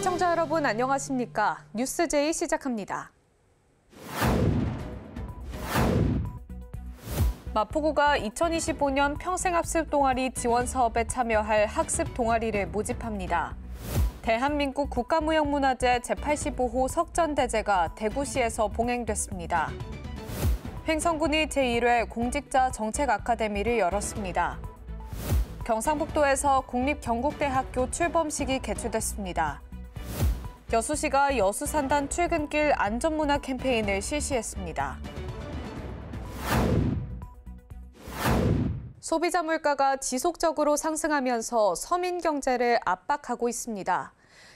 시청자 여러분 안녕하십니까? 뉴스제이 시작합니다. 마포구가 2025년 평생학습 동아리 지원 사업에 참여할 학습 동아리를 모집합니다. 대한민국 국가무형문화재 제85호 석전대제가 대구시에서 봉행됐습니다. 횡성군이 제1회 공직자 정책 아카데미를 열었습니다. 경상북도에서 국립경북대학교 출범식이 개최됐습니다. 여수시가 여수산단 출근길 안전문화 캠페인을 실시했습니다. 소비자 물가가 지속적으로 상승하면서 서민 경제를 압박하고 있습니다.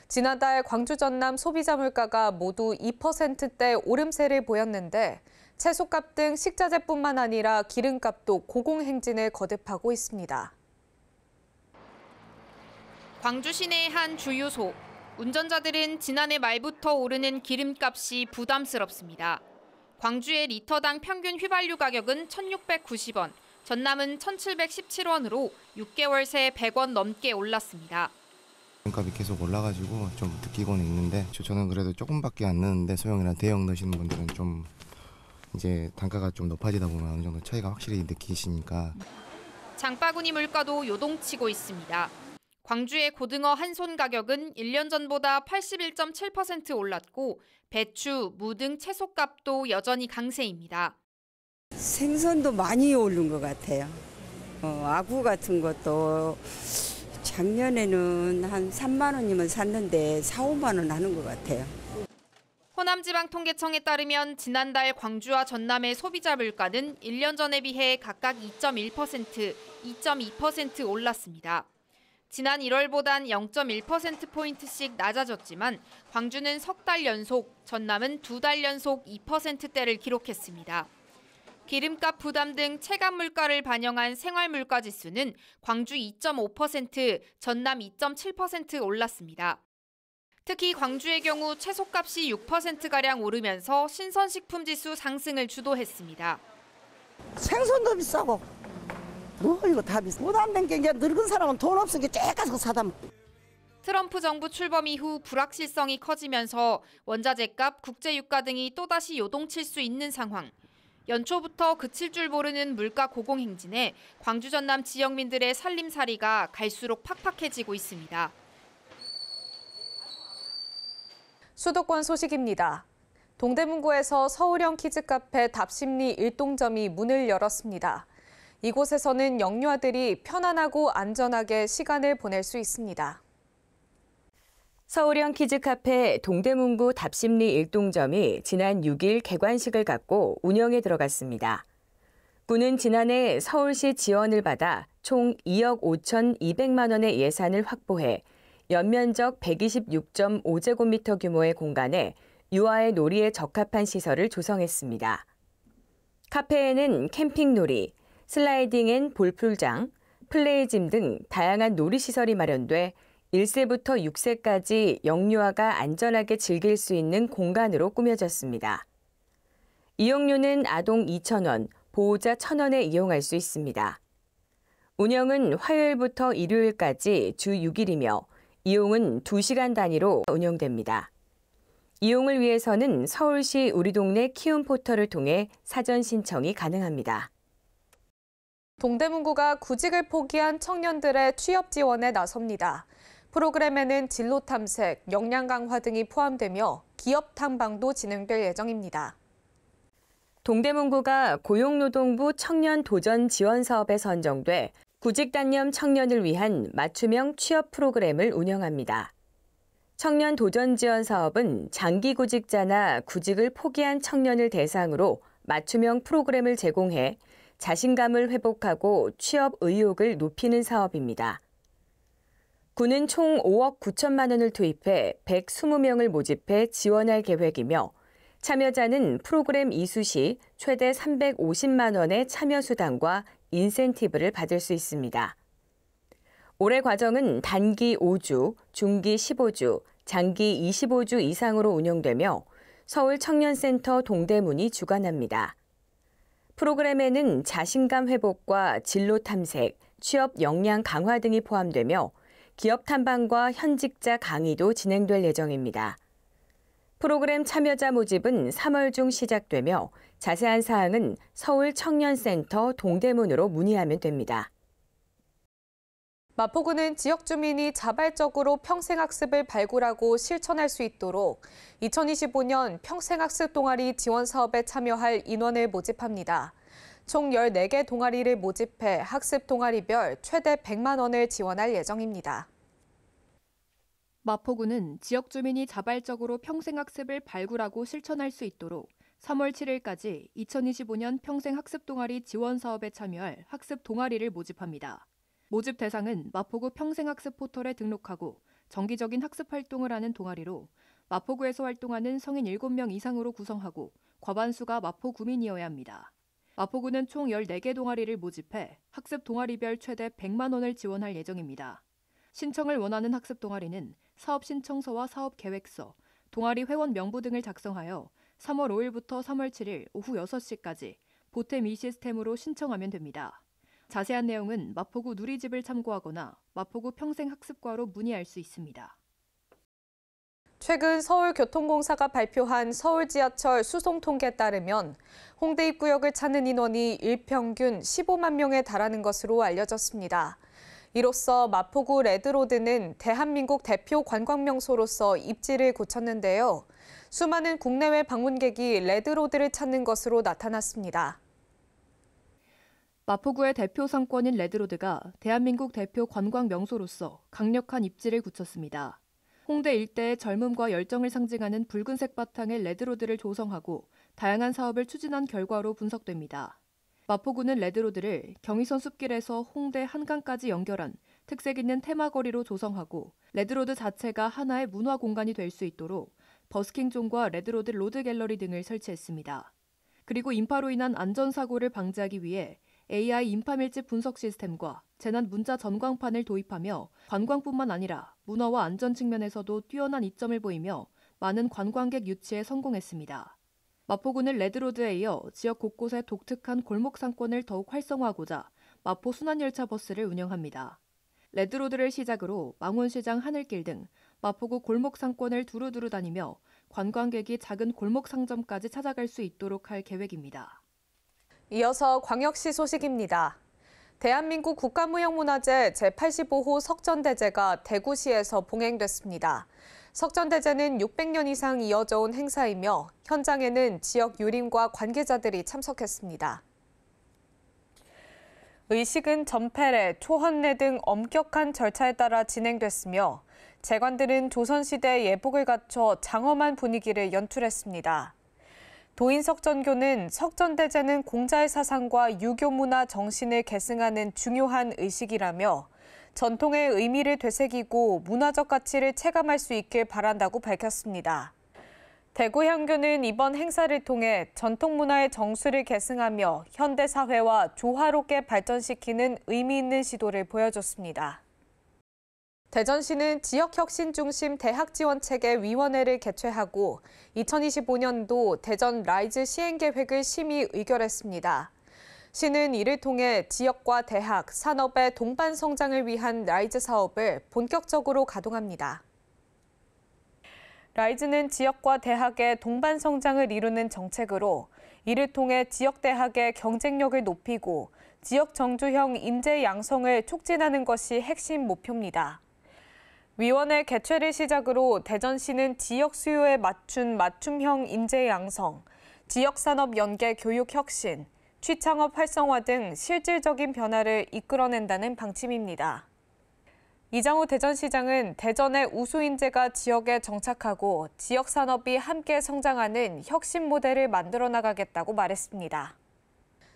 지난달 광주 전남 소비자 물가가 모두 2%대 오름세를 보였는데 채소값 등 식자재뿐만 아니라 기름값도 고공행진을 거듭하고 있습니다. 광주 시내의 한 주유소. 운전자들은 지난해 말부터 오르는 기름값이 부담스럽습니다. 광주의 리터당 평균 휘발유 가격은 1,690원, 전남은 1,717원으로 6개월 새 100원 넘게 올랐습니다. 값이 계속 올라가지고 좀 느끼고는 있는데 저는 그래도 조금밖에 안 넣는데 소형이나 대형 넣으시는 분들은 좀 이제 단가가 좀 높아지다 보면 어느 정도 차이가 확실히 느끼시니까. 장바구니 물가도 요동치고 있습니다. 광주의 고등어 한 손 가격은 1년 전보다 81.7% 올랐고 배추, 무 등 채소값도 여전히 강세입니다. 생선도 많이 오른 것 같아요. 아구 같은 것도 작년에는 한 3만 원이면 샀는데 4, 5만 원 하는 것 같아요. 호남지방통계청에 따르면 지난달 광주와 전남의 소비자 물가는 1년 전에 비해 각각 2.1%, 2.2% 올랐습니다. 지난 1월보단 0.1%포인트씩 낮아졌지만 광주는 석 달 연속, 전남은 2달 연속 2%대를 기록했습니다. 기름값 부담 등 체감 물가를 반영한 생활물가지수는 광주 2.5%, 전남 2.7% 올랐습니다. 특히 광주의 경우 채소값이 6%가량 오르면서 신선식품지수 상승을 주도했습니다. 생선도 비싸고 이거 다 비싸. 부담된 게 이제 늙은 사람은 돈 없으니까 쫙 가서 사다 먹고. 트럼프 정부 출범 이후 불확실성이 커지면서 원자재값, 국제유가 등이 또다시 요동칠 수 있는 상황. 연초부터 그칠 줄 모르는 물가 고공행진에 광주 전남 지역민들의 살림살이가 갈수록 팍팍해지고 있습니다. 수도권 소식입니다. 동대문구에서 서울형 키즈카페 답심리 일동점이 문을 열었습니다. 이곳에서는 영유아들이 편안하고 안전하게 시간을 보낼 수 있습니다. 서울형 키즈카페 동대문구 답심리 일동점이 지난 6일 개관식을 갖고 운영에 들어갔습니다. 구는 지난해 서울시 지원을 받아 총 2억 5,200만 원의 예산을 확보해 연면적 126.5제곱미터 규모의 공간에 유아의 놀이에 적합한 시설을 조성했습니다. 카페에는 캠핑놀이, 슬라이딩 앤 볼풀장, 플레이짐 등 다양한 놀이시설이 마련돼 1세부터 6세까지 영유아가 안전하게 즐길 수 있는 공간으로 꾸며졌습니다. 이용료는 아동 2,000원, 보호자 1,000원에 이용할 수 있습니다. 운영은 화요일부터 일요일까지 주 6일이며 이용은 2시간 단위로 운영됩니다. 이용을 위해서는 서울시 우리 동네 키움 포털을 통해 사전 신청이 가능합니다. 동대문구가 구직을 포기한 청년들의 취업 지원에 나섭니다. 프로그램에는 진로 탐색, 역량 강화 등이 포함되며 기업 탐방도 진행될 예정입니다. 동대문구가 고용노동부 청년 도전 지원 사업에 선정돼 구직단념 청년을 위한 맞춤형 취업 프로그램을 운영합니다. 청년 도전 지원 사업은 장기 구직자나 구직을 포기한 청년을 대상으로 맞춤형 프로그램을 제공해 자신감을 회복하고 취업 의욕을 높이는 사업입니다. 구는 총 5억 9천만 원을 투입해 120명을 모집해 지원할 계획이며 참여자는 프로그램 이수 시 최대 350만 원의 참여 수당과 인센티브를 받을 수 있습니다. 올해 과정은 단기 5주, 중기 15주, 장기 25주 이상으로 운영되며 서울 청년센터 동대문이 주관합니다. 프로그램에는 자신감 회복과 진로 탐색, 취업 역량 강화 등이 포함되며 기업 탐방과 현직자 강의도 진행될 예정입니다. 프로그램 참여자 모집은 3월 중 시작되며 자세한 사항은 서울청년센터 동대문으로 문의하면 됩니다. 마포구는 지역 주민이 자발적으로 평생학습을 발굴하고 실천할 수 있도록 2025년 평생학습 동아리 지원 사업에 참여할 인원을 모집합니다. 총 14개 동아리를 모집해 학습 동아리별 최대 100만 원을 지원할 예정입니다. 마포구는 지역 주민이 자발적으로 평생학습을 발굴하고 실천할 수 있도록 3월 7일까지 2025년 평생학습 동아리 지원 사업에 참여할 학습 동아리를 모집합니다. 모집 대상은 마포구 평생학습 포털에 등록하고 정기적인 학습 활동을 하는 동아리로 마포구에서 활동하는 성인 7명 이상으로 구성하고 과반수가 마포 구민이어야 합니다. 마포구는 총 14개 동아리를 모집해 학습 동아리별 최대 100만 원을 지원할 예정입니다. 신청을 원하는 학습 동아리는 사업 신청서와 사업 계획서, 동아리 회원 명부 등을 작성하여 3월 5일부터 3월 7일 오후 6시까지 보탬 시스템으로 신청하면 됩니다. 자세한 내용은 마포구 누리집을 참고하거나 마포구 평생학습과로 문의할 수 있습니다. 최근 서울교통공사가 발표한 서울지하철 수송 통계에 따르면 홍대 입구역을 찾는 인원이 일평균 15만 명에 달하는 것으로 알려졌습니다. 이로써 마포구 레드로드는 대한민국 대표 관광명소로서 입지를 굳혔는데요. 수많은 국내외 방문객이 레드로드를 찾는 것으로 나타났습니다. 마포구의 대표 상권인 레드로드가 대한민국 대표 관광 명소로서 강력한 입지를 굳혔습니다. 홍대 일대의 젊음과 열정을 상징하는 붉은색 바탕의 레드로드를 조성하고 다양한 사업을 추진한 결과로 분석됩니다. 마포구는 레드로드를 경의선 숲길에서 홍대 한강까지 연결한 특색 있는 테마거리로 조성하고 레드로드 자체가 하나의 문화 공간이 될 수 있도록 버스킹존과 레드로드 로드갤러리 등을 설치했습니다. 그리고 인파로 인한 안전사고를 방지하기 위해 AI 인파 밀집 분석 시스템과 재난 문자 전광판을 도입하며 관광뿐만 아니라 문화와 안전 측면에서도 뛰어난 이점을 보이며 많은 관광객 유치에 성공했습니다. 마포구는 레드로드에 이어 지역 곳곳에 독특한 골목 상권을 더욱 활성화하고자 마포 순환열차 버스를 운영합니다. 레드로드를 시작으로 망원시장 하늘길 등 마포구 골목 상권을 두루두루 다니며 관광객이 작은 골목 상점까지 찾아갈 수 있도록 할 계획입니다. 이어서 광역시 소식입니다. 대한민국 국가무형문화재 제85호 석전대제가 대구시에서 봉행됐습니다. 석전대제는 600년 이상 이어져 온 행사이며 현장에는 지역 유림과 관계자들이 참석했습니다. 의식은 전패례, 초헌례 등 엄격한 절차에 따라 진행됐으며 재관들은 조선시대 예복을 갖춰 장엄한 분위기를 연출했습니다. 도인석전교는 석전대제는 공자의 사상과 유교 문화 정신을 계승하는 중요한 의식이라며 전통의 의미를 되새기고 문화적 가치를 체감할 수 있길 바란다고 밝혔습니다. 대구향교는 이번 행사를 통해 전통 문화의 정수를 계승하며 현대 사회와 조화롭게 발전시키는 의미 있는 시도를 보여줬습니다. 대전시는 지역혁신 중심 대학지원체계 위원회를 개최하고 2025년도 대전 라이즈 시행계획을 심의 의결했습니다. 시는 이를 통해 지역과 대학, 산업의 동반 성장을 위한 라이즈 사업을 본격적으로 가동합니다. 라이즈는 지역과 대학의 동반 성장을 이루는 정책으로 이를 통해 지역 대학의 경쟁력을 높이고 지역 정주형 인재 양성을 촉진하는 것이 핵심 목표입니다. 위원회 개최를 시작으로 대전시는 지역 수요에 맞춘 맞춤형 인재 양성, 지역 산업 연계 교육 혁신, 취창업 활성화 등 실질적인 변화를 이끌어낸다는 방침입니다. 이장우 대전시장은 대전의 우수 인재가 지역에 정착하고 지역 산업이 함께 성장하는 혁신 모델을 만들어 나가겠다고 말했습니다.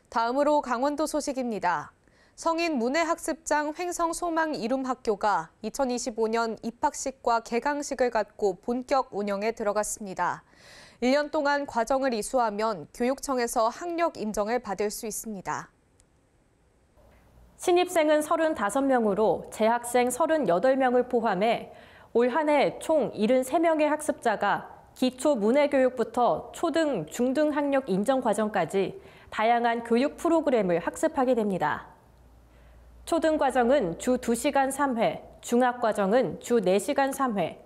다음으로 강원도 소식입니다. 성인 문해학습장 횡성소망이룸학교가 2025년 입학식과 개강식을 갖고 본격 운영에 들어갔습니다. 1년 동안 과정을 이수하면 교육청에서 학력 인정을 받을 수 있습니다. 신입생은 35명으로 재학생 38명을 포함해 올 한 해 총 73명의 학습자가 기초 문해교육부터 초등, 중등 학력 인정 과정까지 다양한 교육 프로그램을 학습하게 됩니다. 초등 과정은 주 2시간 3회, 중학과정은 주 4시간 3회,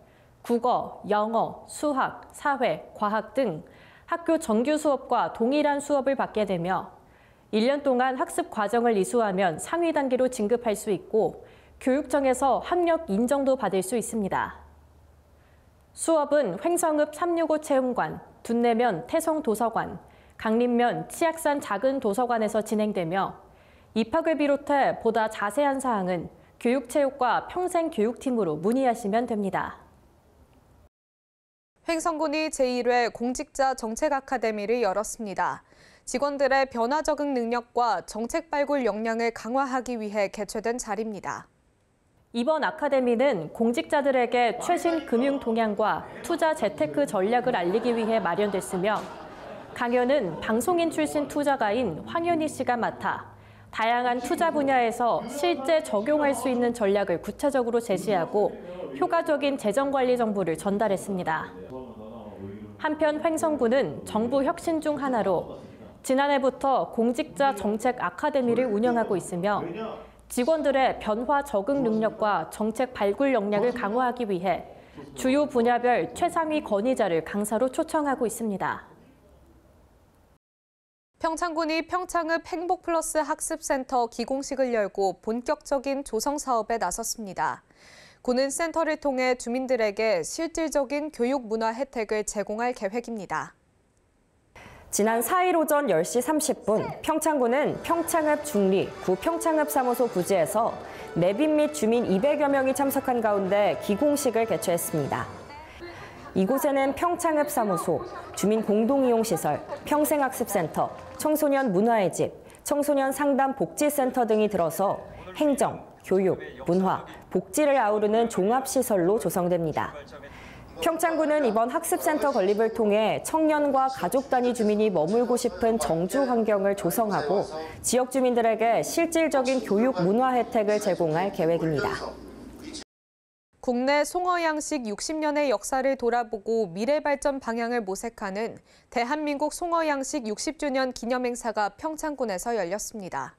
국어, 영어, 수학, 사회, 과학 등 학교 정규 수업과 동일한 수업을 받게 되며 1년 동안 학습 과정을 이수하면 상위 단계로 진급할 수 있고 교육청에서 학력 인정도 받을 수 있습니다. 수업은 횡성읍 365 체험관, 둔내면 태성도서관, 강림면 치악산 작은 도서관에서 진행되며 입학을 비롯해 보다 자세한 사항은 교육체육과 평생교육팀으로 문의하시면 됩니다. 횡성군이 제1회 공직자 정책 아카데미를 열었습니다. 직원들의 변화 적응 능력과 정책 발굴 역량을 강화하기 위해 개최된 자리입니다. 이번 아카데미는 공직자들에게 최신 금융 동향과 투자 재테크 전략을 알리기 위해 마련됐으며 강연은 방송인 출신 투자가인 황현희 씨가 맡아 다양한 투자 분야에서 실제 적용할 수 있는 전략을 구체적으로 제시하고 효과적인 재정관리 정보를 전달했습니다. 한편 횡성군은 정부 혁신 중 하나로 지난해부터 공직자 정책 아카데미를 운영하고 있으며 직원들의 변화 적응 능력과 정책 발굴 역량을 강화하기 위해 주요 분야별 최상위 권위자를 강사로 초청하고 있습니다. 평창군이 평창읍 행복플러스 학습센터 기공식을 열고 본격적인 조성 사업에 나섰습니다. 군은 센터를 통해 주민들에게 실질적인 교육 문화 혜택을 제공할 계획입니다. 지난 4일 오전 10시 30분 평창군은 평창읍 중리 구 평창읍 사무소 부지에서 내빈 및 주민 200여 명이 참석한 가운데 기공식을 개최했습니다. 이곳에는 평창읍 사무소, 주민 공동이용시설, 평생학습센터, 청소년 문화의 집, 청소년 상담 복지센터 등이 들어서 행정, 교육, 문화, 복지를 아우르는 종합시설로 조성됩니다. 평창군은 이번 학습센터 건립을 통해 청년과 가족 단위 주민이 머물고 싶은 정주 환경을 조성하고 지역 주민들에게 실질적인 교육 문화 혜택을 제공할 계획입니다. 국내 송어 양식 60년의 역사를 돌아보고 미래 발전 방향을 모색하는 대한민국 송어 양식 60주년 기념 행사가 평창군에서 열렸습니다.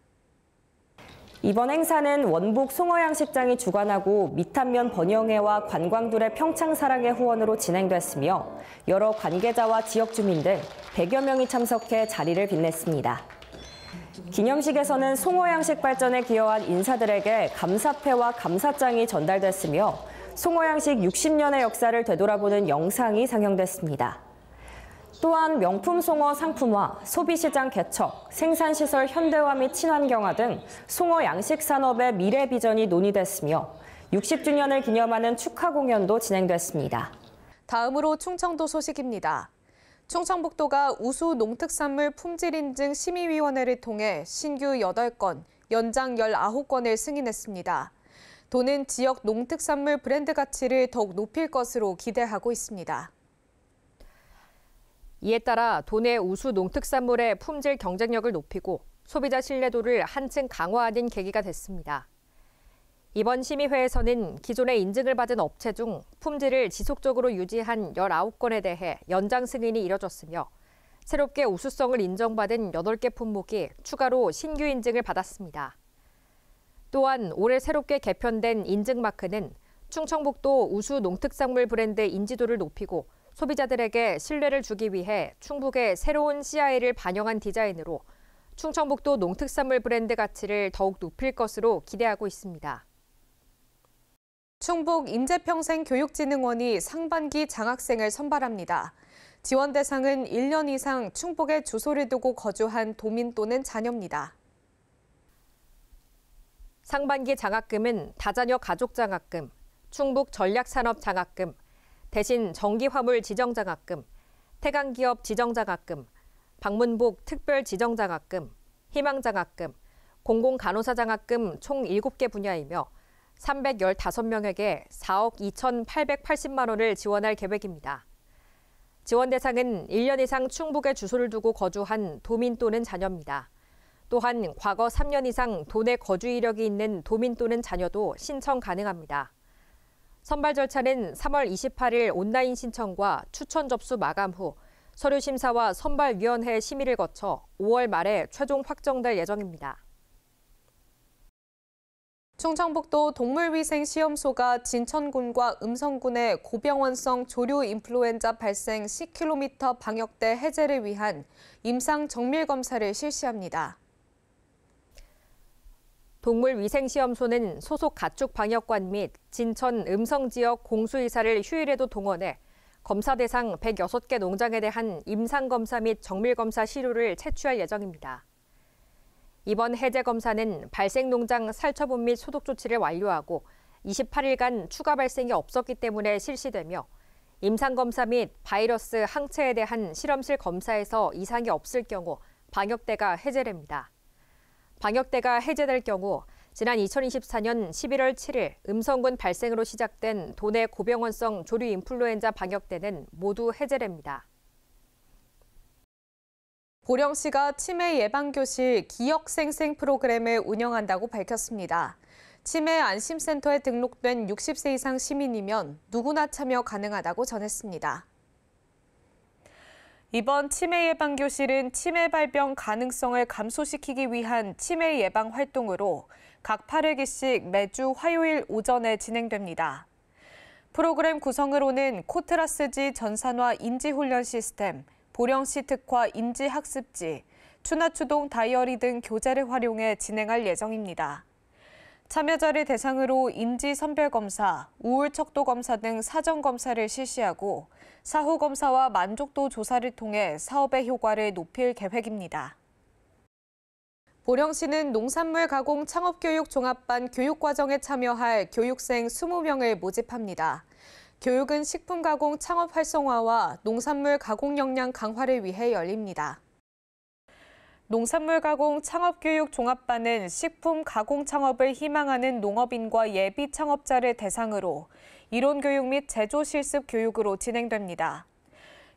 이번 행사는 원복 송어양식장이 주관하고 미탄면 번영회와 관광둘의 평창사랑의 후원으로 진행됐으며 여러 관계자와 지역 주민 등 100여 명이 참석해 자리를 빛냈습니다. 기념식에서는 송어양식 발전에 기여한 인사들에게 감사패와 감사장이 전달됐으며 송어양식 60년의 역사를 되돌아보는 영상이 상영됐습니다. 또한 명품 송어 상품화, 소비시장 개척, 생산시설 현대화 및 친환경화 등 송어 양식 산업의 미래 비전이 논의됐으며 60주년을 기념하는 축하 공연도 진행됐습니다. 다음으로 충청도 소식입니다. 충청북도가 우수 농특산물 품질 인증 심의위원회를 통해 신규 8건, 연장 19건을 승인했습니다. 도는 지역 농특산물 브랜드 가치를 더욱 높일 것으로 기대하고 있습니다. 이에 따라 도내 우수 농특산물의 품질 경쟁력을 높이고 소비자 신뢰도를 한층 강화하는 계기가 됐습니다. 이번 심의회에서는 기존에 인증을 받은 업체 중 품질을 지속적으로 유지한 19건에 대해 연장 승인이 이뤄졌으며 새롭게 우수성을 인정받은 8개 품목이 추가로 신규 인증을 받았습니다. 또한 올해 새롭게 개편된 인증마크는 충청북도 우수 농특산물 브랜드 인지도를 높이고 소비자들에게 신뢰를 주기 위해 충북의 새로운 CI를 반영한 디자인으로 충청북도 농특산물 브랜드 가치를 더욱 높일 것으로 기대하고 있습니다. 충북 인재평생교육진흥원이 상반기 장학생을 선발합니다. 지원 대상은 1년 이상 충북에 주소를 두고 거주한 도민 또는 자녀입니다. 상반기 장학금은 다자녀 가족장학금, 충북 전략산업장학금, 대신 전기화물 지정장학금, 태강기업 지정장학금, 방문복 특별지정장학금, 희망장학금, 공공간호사장학금 총 7개 분야이며 315명에게 4억 2,880만 원을 지원할 계획입니다. 지원 대상은 1년 이상 충북에 주소를 두고 거주한 도민 또는 자녀입니다. 또한 과거 3년 이상 도내 거주 이력이 있는 도민 또는 자녀도 신청 가능합니다. 선발 절차는 3월 28일 온라인 신청과 추천 접수 마감 후 서류 심사와 선발위원회 심의를 거쳐 5월 말에 최종 확정될 예정입니다. 충청북도 동물위생시험소가 진천군과 음성군의 고병원성 조류 인플루엔자 발생 10km 방역대 해제를 위한 임상 정밀 검사를 실시합니다. 동물위생시험소는 소속 가축 방역관 및 진천 음성 지역 공수의사를 휴일에도 동원해 검사 대상 106개 농장에 대한 임상검사 및 정밀검사 시료를 채취할 예정입니다. 이번 해제 검사는 발생 농장 살처분 및 소독 조치를 완료하고 28일간 추가 발생이 없었기 때문에 실시되며 임상검사 및 바이러스 항체에 대한 실험실 검사에서 이상이 없을 경우 방역대가 해제됩니다. 방역대가 해제될 경우 지난 2024년 11월 7일 음성군 발생으로 시작된 도내 고병원성 조류 인플루엔자 방역대는 모두 해제됩니다. 보령시가 치매 예방교실 기억생생 프로그램을 운영한다고 밝혔습니다. 치매 안심센터에 등록된 60세 이상 시민이면 누구나 참여 가능하다고 전했습니다. 이번 치매 예방교실은 치매 발병 가능성을 감소시키기 위한 치매 예방 활동으로 각 8회기씩 매주 화요일 오전에 진행됩니다. 프로그램 구성으로는 코트라스지 전산화 인지훈련 시스템, 보령시 특화 인지학습지, 추나추동 다이어리 등 교재를 활용해 진행할 예정입니다. 참여자를 대상으로 인지선별검사, 우울척도검사 등 사전검사를 실시하고 사후검사와 만족도 조사를 통해 사업의 효과를 높일 계획입니다. 보령시는 농산물 가공 창업교육 종합반 교육과정에 참여할 교육생 20명을 모집합니다. 교육은 식품 가공 창업 활성화와 농산물 가공 역량 강화를 위해 열립니다. 농산물 가공 창업교육 종합반은 식품 가공 창업을 희망하는 농업인과 예비 창업자를 대상으로 이론 교육 및 제조 실습 교육으로 진행됩니다.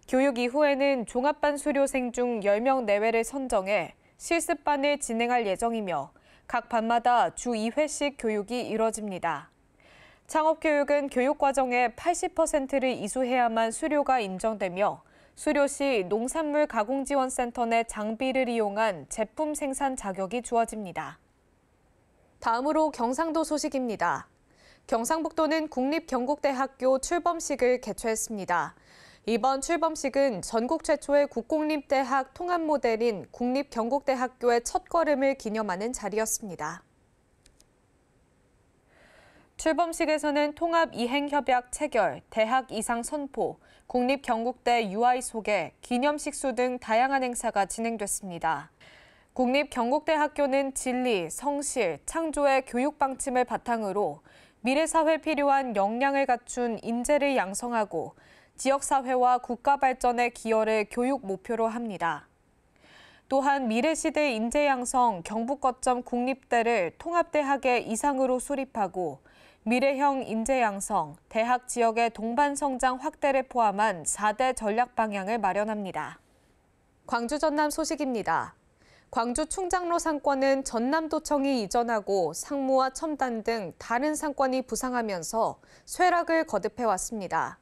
교육 이후에는 종합반 수료생 중 10명 내외를 선정해 실습반을 진행할 예정이며 각 반마다 주 2회씩 교육이 이뤄집니다. 창업교육은 교육과정의 80%를 이수해야만 수료가 인정되며 수료 시 농산물 가공지원센터 내 장비를 이용한 제품 생산 자격이 주어집니다. 다음으로 경상도 소식입니다. 경상북도는 국립경국대학교 출범식을 개최했습니다. 이번 출범식은 전국 최초의 국공립대학 통합 모델인 국립경국대학교의 첫걸음을 기념하는 자리였습니다. 출범식에서는 통합 이행협약 체결, 대학 이상 선포, 국립경국대 UI 소개, 기념식수 등 다양한 행사가 진행됐습니다. 국립경국대학교는 진리, 성실, 창조의 교육 방침을 바탕으로 미래사회에 필요한 역량을 갖춘 인재를 양성하고 지역사회와 국가 발전의 기여를 교육 목표로 합니다. 또한 미래시대 인재 양성 경북거점 국립대를 통합대학의 이상으로 수립하고 미래형 인재 양성, 대학 지역의 동반 성장 확대를 포함한 4대 전략 방향을 마련합니다. 광주 전남 소식입니다. 광주 충장로 상권은 전남도청이 이전하고 상무와 첨단 등 다른 상권이 부상하면서 쇠락을 거듭해왔습니다.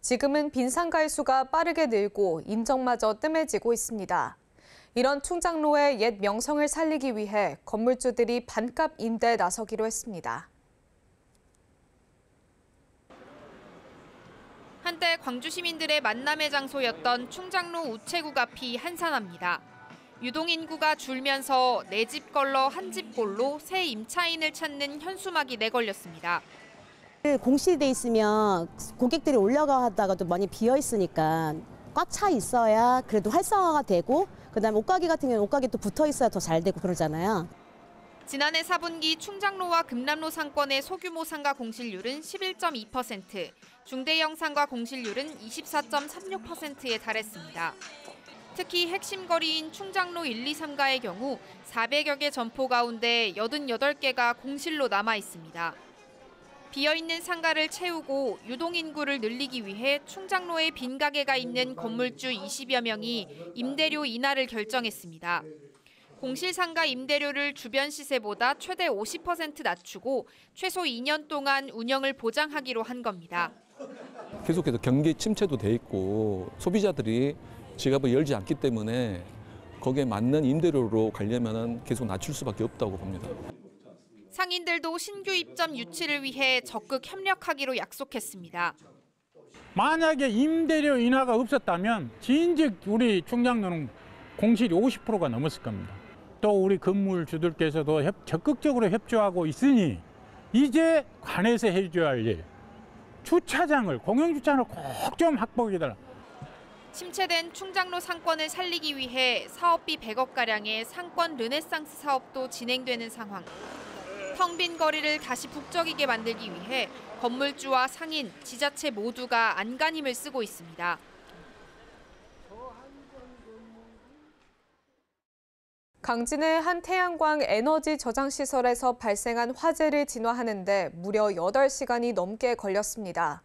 지금은 빈상가의 수가 빠르게 늘고 인적마저 뜸해지고 있습니다. 이런 충장로의 옛 명성을 살리기 위해 건물주들이 반값 임대에 나서기로 했습니다. 한때 광주 시민들의 만남의 장소였던 충장로 우체국 앞이 한산합니다. 유동인구가 줄면서 내 집 걸러 한 집 꼴로 새 임차인을 찾는 현수막이 내걸렸습니다. 공실돼 있으면 고객들이 올라가다가도 많이 비어 있으니까 꽉 차 있어야 그래도 활성화가 되고 그다음에 옷가게 같은 경우는 옷가게 또 붙어 있어야 더 잘 되고 그러잖아요. 지난해 4분기 충장로와 금남로 상권의 소규모 상가 공실률은 11.2%, 중대형 상가 공실률은 24.36%에 달했습니다. 특히 핵심 거리인 충장로 1, 2, 3가의 경우 400여 개 점포 가운데 88개가 공실로 남아 있습니다. 비어있는 상가를 채우고 유동인구를 늘리기 위해 충장로에 빈 가게가 있는 건물주 20여 명이 임대료 인하를 결정했습니다. 공실 상가 임대료를 주변 시세보다 최대 50% 낮추고 최소 2년 동안 운영을 보장하기로 한 겁니다. 계속해서 경기 침체도 돼 있고 소비자들이 지갑을 열지 않기 때문에 거기에 맞는 임대료로 가려면 계속 낮출 수밖에 없다고 봅니다. 상인들도 신규 입점 유치를 위해 적극 협력하기로 약속했습니다. 만약에 임대료 인하가 없었다면 진즉 우리 충장로는 공실이 50%가 넘었을 겁니다. 또 우리 건물주들께서도 적극적으로 협조하고 있으니 이제 관에서 해줘야 할 일, 주차장을, 공영주차장을 꼭 좀 확보해달라. 침체된 충장로 상권을 살리기 위해 사업비 100억가량의 상권 르네상스 사업도 진행되는 상황. 텅 빈 거리를 다시 북적이게 만들기 위해 건물주와 상인, 지자체 모두가 안간힘을 쓰고 있습니다. 강진의 한 태양광 에너지 저장 시설에서 발생한 화재를 진화하는 데 무려 8시간이 넘게 걸렸습니다.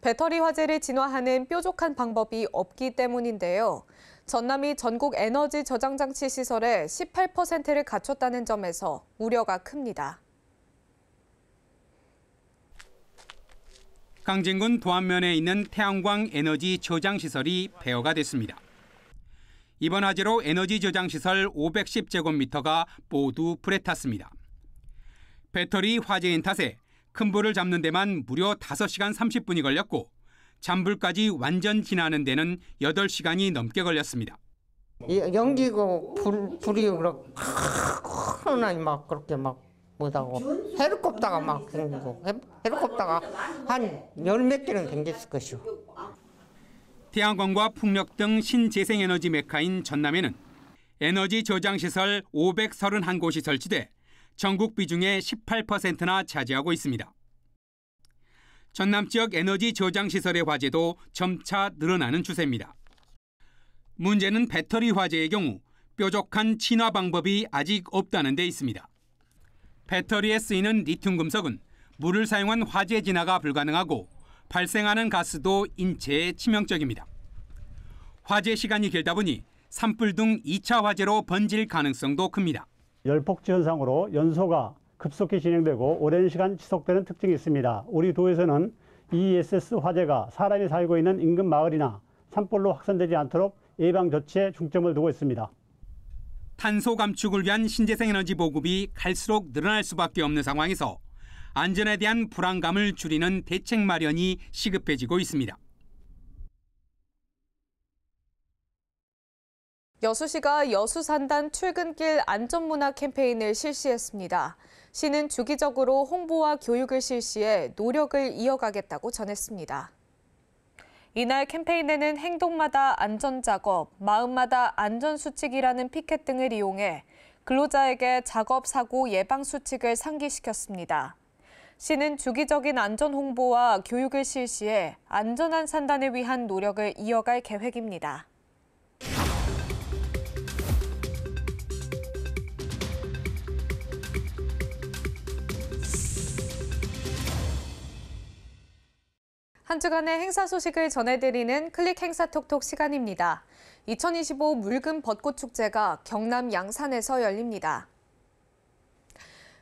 배터리 화재를 진화하는 뾰족한 방법이 없기 때문인데요. 전남이 전국 에너지 저장 장치 시설의 18%를 갖췄다는 점에서 우려가 큽니다. 강진군 도안면에 있는 태양광 에너지 저장 시설이 폐허가 됐습니다. 이번 화재로 에너지 저장 시설 510제곱미터가 모두 불에 탔습니다. 배터리 화재인 탓에 큰 불을 잡는 데만 무려 5시간 30분이 걸렸고 잔불까지 완전 진화하는 데는 8시간이 넘게 걸렸습니다. 연기고 불이 그렇게 크나니 막 그렇게 막 못하고 헬리콥터가 막 생기고 헬리콥터가 한 10몇 개는 생겼을 것이오. 태양광과 풍력 등 신재생에너지 메카인 전남에는 에너지 저장시설 531곳이 설치돼 전국 비중의 18%나 차지하고 있습니다. 전남 지역 에너지 저장시설의 화재도 점차 늘어나는 추세입니다. 문제는 배터리 화재의 경우 뾰족한 진화 방법이 아직 없다는 데 있습니다. 배터리에 쓰이는 리튬 금속은 물을 사용한 화재 진화가 불가능하고 발생하는 가스도 인체에 치명적입니다. 화재 시간이 길다 보니 산불 등 2차 화재로 번질 가능성도 큽니다. 열폭지 현상으로 연소가 급속히 진행되고 오랜 시간 지속되는 특징이 있습니다. 우리 도에서는 ESS 화재가 사람이 살고 있는 인근 마을이나 산불로 확산되지 않도록 예방 조치에 중점을 두고 있습니다. 탄소 감축을 위한 신재생 에너지 보급이 갈수록 늘어날 수밖에 없는 상황에서 안전에 대한 불안감을 줄이는 대책 마련이 시급해지고 있습니다. 여수시가 여수산단 출근길 안전문화 캠페인을 실시했습니다. 시는 주기적으로 홍보와 교육을 실시해 노력을 이어가겠다고 전했습니다. 이날 캠페인에는 행동마다 안전작업, 마음마다 안전수칙이라는 피켓 등을 이용해 근로자에게 작업 사고 예방 수칙을 상기시켰습니다. 시는 주기적인 안전 홍보와 교육을 실시해 안전한 산단을 위한 노력을 이어갈 계획입니다. 한 주간의 행사 소식을 전해드리는 클릭 행사 톡톡 시간입니다. 2025 묽은 벚꽃축제가 경남 양산에서 열립니다.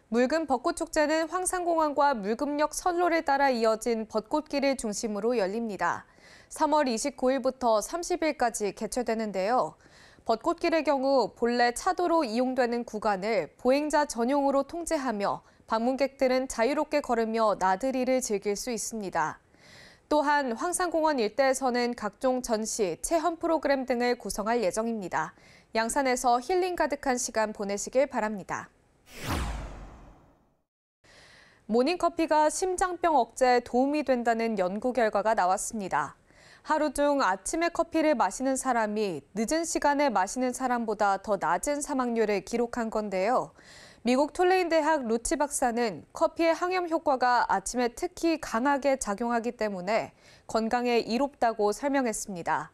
묽은 벚꽃축제는 황산공원과 묽음역 선로를 따라 이어진 벚꽃길을 중심으로 열립니다. 3월 29일부터 30일까지 개최되는데요. 벚꽃길의 경우 본래 차도로 이용되는 구간을 보행자 전용으로 통제하며 방문객들은 자유롭게 걸으며 나들이를 즐길 수 있습니다. 또한 황산공원 일대에서는 각종 전시, 체험 프로그램 등을 구성할 예정입니다. 양산에서 힐링 가득한 시간 보내시길 바랍니다. 모닝커피가 심장병 억제에 도움이 된다는 연구 결과가 나왔습니다. 하루 중 아침에 커피를 마시는 사람이 늦은 시간에 마시는 사람보다 더 낮은 사망률을 기록한 건데요. 미국 툴레인 대학 루치 박사는 커피의 항염 효과가 아침에 특히 강하게 작용하기 때문에 건강에 이롭다고 설명했습니다.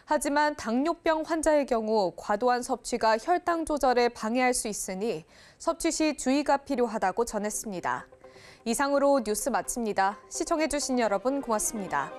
하지만 당뇨병 환자의 경우 과도한 섭취가 혈당 조절을 방해할 수 있으니 섭취 시 주의가 필요하다고 전했습니다. 이상으로 뉴스 마칩니다. 시청해주신 여러분 고맙습니다.